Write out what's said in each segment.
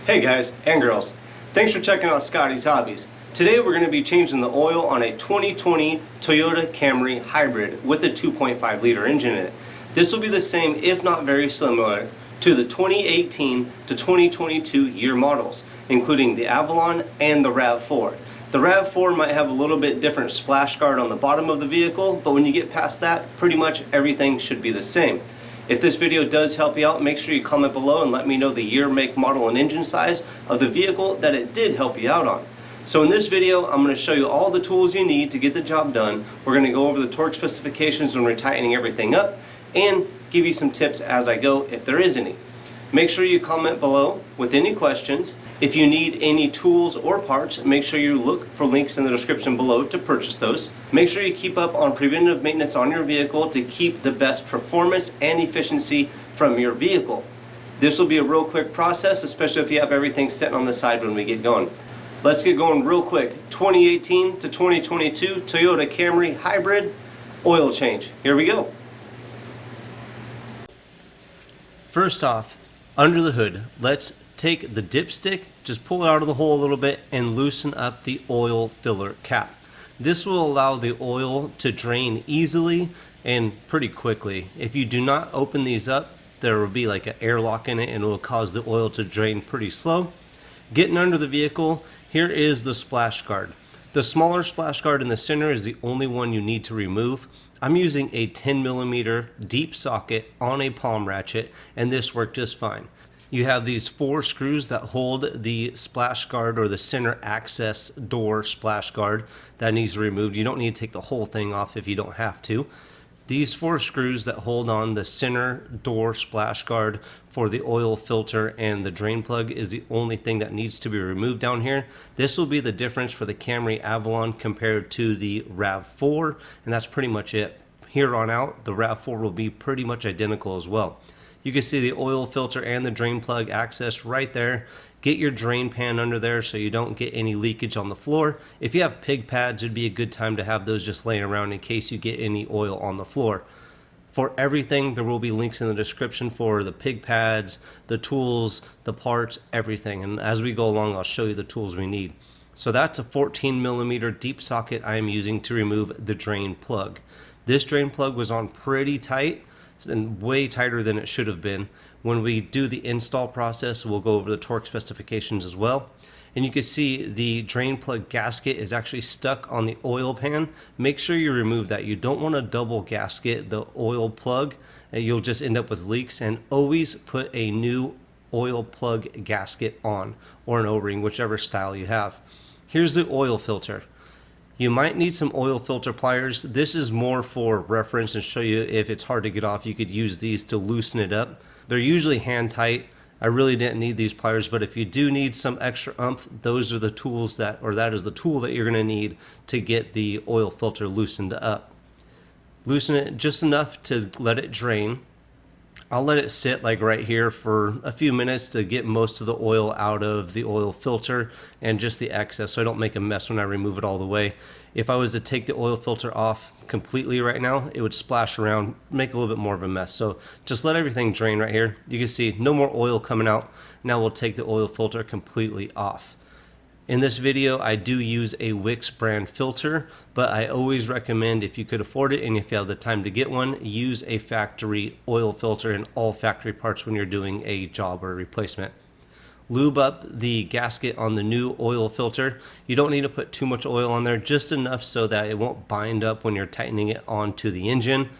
Hey guys and girls, thanks for checking out Scotty's Hobbies. Today we're going to be changing the oil on a 2020 Toyota Camry hybrid with a 2.5 liter engine in it. This will be the same, if not very similar, to the 2018 to 2022 year models, including the Avalon and the RAV4. The RAV4 might have a little bit different splash guard on the bottom of the vehicle, but when you get past that, pretty much everything should be the same. If this video does help you out, make sure you comment below and let me know the year, make, model, and engine size of the vehicle that it did help you out on. So in this video, I'm going to show you all the tools you need to get the job done. We're going to go over the torque specifications when we're tightening everything up and give you some tips as I go if there is any. Make sure you comment below with any questions. If you need any tools or parts, make sure you look for links in the description below to purchase those. Make sure you keep up on preventative maintenance on your vehicle to keep the best performance and efficiency from your vehicle. This will be a real quick process, especially if you have everything set on the side when we get going. Let's get going real quick. 2018 to 2022 Toyota Camry hybrid oil change. Here we go. First off, under the hood, let's take the dipstick, just pull it out of the hole a little bit and loosen up the oil filler cap. This will allow the oil to drain easily and pretty quickly. If you do not open these up, there will be like an airlock in it and it will cause the oil to drain pretty slow. Getting under the vehicle, here is the splash guard. The smaller splash guard in the center is the only one you need to remove. I'm using a 10mm deep socket on a palm ratchet and this worked just fine. You have these 4 screws that hold the splash guard or the center access door splash guard that needs to be removed. You don't need to take the whole thing off if you don't have to. These 4 screws that hold on the center door splash guard for the oil filter and the drain plug is the only thing that needs to be removed down here. This will be the difference for the Camry Avalon compared to the RAV4, and that's pretty much it. Here on out, the RAV4 will be pretty much identical as well. You can see the oil filter and the drain plug access right there. Get your drain pan under there so you don't get any leakage on the floor. If you have pig pads, it'd be a good time to have those just laying around in case you get any oil on the floor. For everything, there will be links in the description for the pig pads, the tools, the parts, everything. And as we go along, I'll show you the tools we need. So that's a 14mm deep socket I am using to remove the drain plug. This drain plug was on pretty tight and way tighter than it should have been. When we do the install process, we'll go over the torque specifications as well. And you can see the drain plug gasket is actually stuck on the oil pan. Make sure you remove that. You don't want to double gasket the oil plug. You'll just end up with leaks. And always put a new oil plug gasket on, or an O-ring, whichever style you have. Here's the oil filter. You might need some oil filter pliers. This is more for reference and show you if it's hard to get off, you could use these to loosen it up. They're usually hand tight. I really didn't need these pliers, but if you do need some extra oomph, those are the tools that is the tool that you're gonna need to get the oil filter loosened up. Loosen it just enough to let it drain. I'll let it sit like right here for a few minutes to get most of the oil out of the oil filter and just the excess so I don't make a mess when I remove it all the way. If I was to take the oil filter off completely right now, it would splash around, make a little bit more of a mess. So just let everything drain right here. You can see no more oil coming out. Now we'll take the oil filter completely off. In this video, I do use a Wix brand filter, but I always recommend, if you could afford it and if you have the time to get one, use a factory oil filter in all factory parts when you're doing a job or a replacement. Lube up the gasket on the new oil filter. You don't need to put too much oil on there, just enough so that it won't bind up when you're tightening it onto the engine.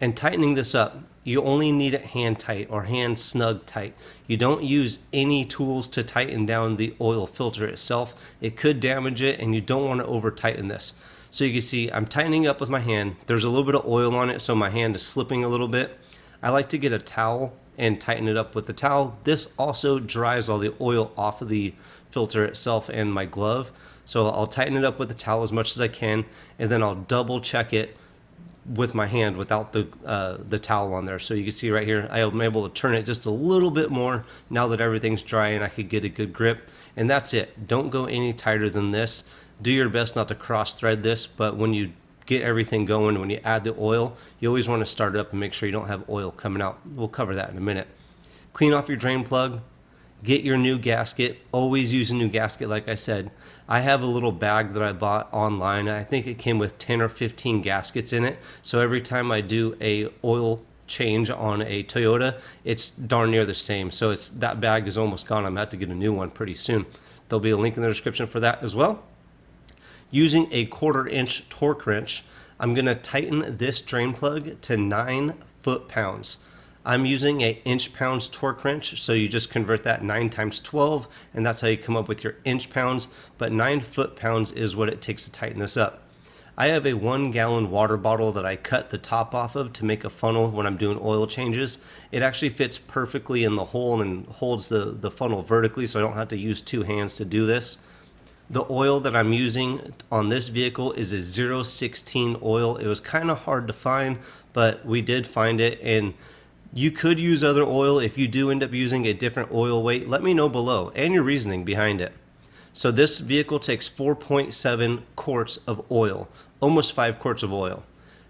And tightening this up, you only need it hand tight or hand snug tight. You don't use any tools to tighten down the oil filter itself. It could damage it and you don't want to over tighten this. So you can see I'm tightening up with my hand. There's a little bit of oil on it, so my hand is slipping a little bit. I like to get a towel and tighten it up with the towel. This also dries all the oil off of the filter itself and my glove. So I'll tighten it up with the towel as much as I can, and then I'll double check it with my hand without the towel on there. So you can see right here, I am able to turn it just a little bit more now that everything's dry and I could get a good grip. And that's it. Don't go any tighter than this. Do your best not to cross thread this, but when you get everything going, when you add the oil, you always want to start it up and make sure you don't have oil coming out. We'll cover that in a minute. Clean off your drain plug. get your new gasket. Always use a new gasket, like I said. I have a little bag that I bought online. I think it came with 10 or 15 gaskets in it. So every time I do a oil change on a Toyota, it's darn near the same. So it's that bag is almost gone. I'm going to have to get a new one pretty soon. There'll be a link in the description for that as well. Using a 1/4 inch torque wrench, I'm going to tighten this drain plug to 9 foot-pounds. I'm using a inch-pounds torque wrench, so you just convert that 9 times 12, and that's how you come up with your inch-pounds, but 9 foot-pounds is what it takes to tighten this up. I have a 1-gallon water bottle that I cut the top off of to make a funnel when I'm doing oil changes. It actually fits perfectly in the hole and holds the funnel vertically, so I don't have to use 2 hands to do this. The oil that I'm using on this vehicle is a 016 oil. It was kind of hard to find, but we did find it, and you could use other oil. If you do end up using a different oil weight, let me know below and your reasoning behind it. So this vehicle takes 4.7 quarts of oil, almost 5 quarts of oil.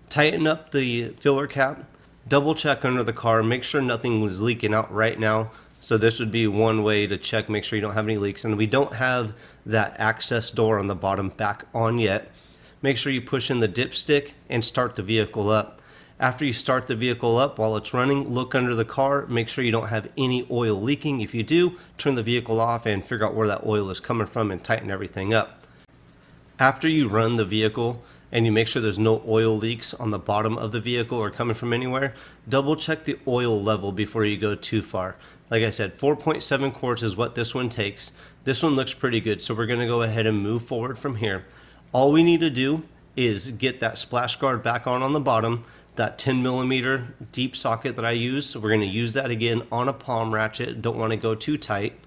Tighten up the filler cap, double check under the car, make sure nothing was leaking out right now. So this would be one way to check, make sure you don't have any leaks. And we don't have that access door on the bottom back on yet. Make sure you push in the dipstick and start the vehicle up. After you start the vehicle up, while it's running, look under the car, make sure you don't have any oil leaking. If you do, turn the vehicle off and figure out where that oil is coming from and tighten everything up. After you run the vehicle and you make sure there's no oil leaks on the bottom of the vehicle or coming from anywhere, double check the oil level before you go too far. Like I said, 4.7 quarts is what this one takes. This one looks pretty good, so we're gonna go ahead and move forward from here. All we need to do is get that splash guard back on the bottom, that 10mm deep socket that I use. So we're going to use that again on a palm ratchet. Don't want to go too tight.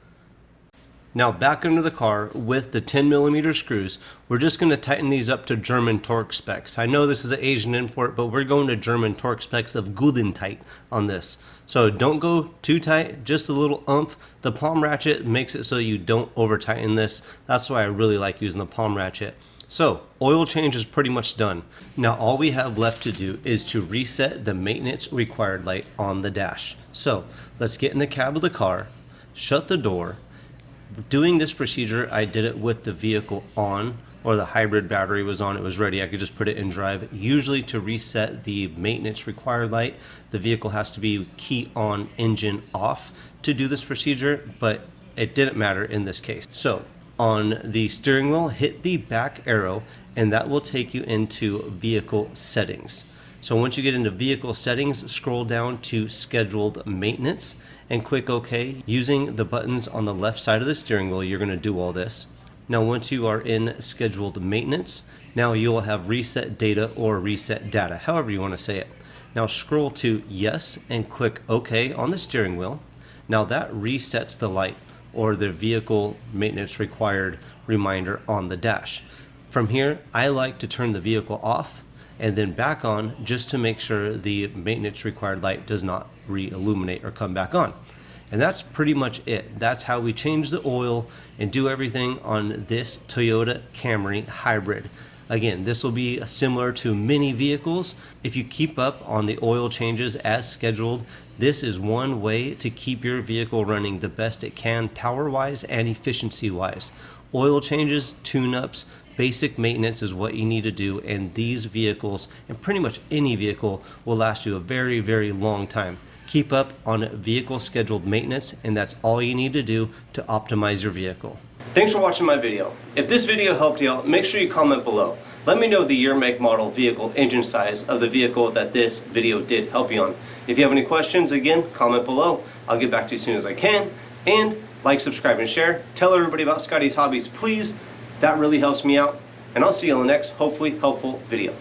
Now back under the car with the 10mm screws, we're just going to tighten these up to German torque specs. I know this is an Asian import, but we're going to German torque specs of Guten tight on this. So don't go too tight, just a little oomph. The palm ratchet makes it so you don't over tighten this. That's why I really like using the palm ratchet. So oil change is pretty much done. Now all we have left to do is to reset the maintenance required light on the dash. So let's get in the cab of the car, shut the door. Doing this procedure, I did it with the vehicle on, or the hybrid battery was on, it was ready. I could just put it in drive. Usually to reset the maintenance required light, the vehicle has to be key on, engine off to do this procedure, but it didn't matter in this case. So on the steering wheel, hit the back arrow and that will take you into vehicle settings. So once you get into vehicle settings, scroll down to scheduled maintenance and click OK. Using the buttons on the left side of the steering wheel, you're going to do all this. Now once you are in scheduled maintenance, now you will have reset data or reset data, however you want to say it. Now scroll to yes and click OK on the steering wheel. Now that resets the light or the vehicle maintenance required reminder on the dash. From here, I like to turn the vehicle off and then back on just to make sure the maintenance required light does not re-illuminate or come back on. And that's pretty much it. That's how we change the oil and do everything on this Toyota Camry hybrid. Again, this will be similar to many vehicles. If you keep up on the oil changes as scheduled, this is one way to keep your vehicle running the best it can power-wise and efficiency-wise. Oil changes, tune-ups, basic maintenance is what you need to do, and these vehicles, and pretty much any vehicle, will last you a very, very long time. Keep up on vehicle scheduled maintenance, and that's all you need to do to optimize your vehicle. Thanks for watching my video. If this video helped you out, make sure you comment below. Let me know the year, make, model, vehicle, engine size of the vehicle that this video did help you on. If you have any questions, again, comment below. I'll get back to you as soon as I can. And like, subscribe, and share. Tell everybody about Scotty's Hobbies, please. That really helps me out. And I'll see you on the next, hopefully helpful video.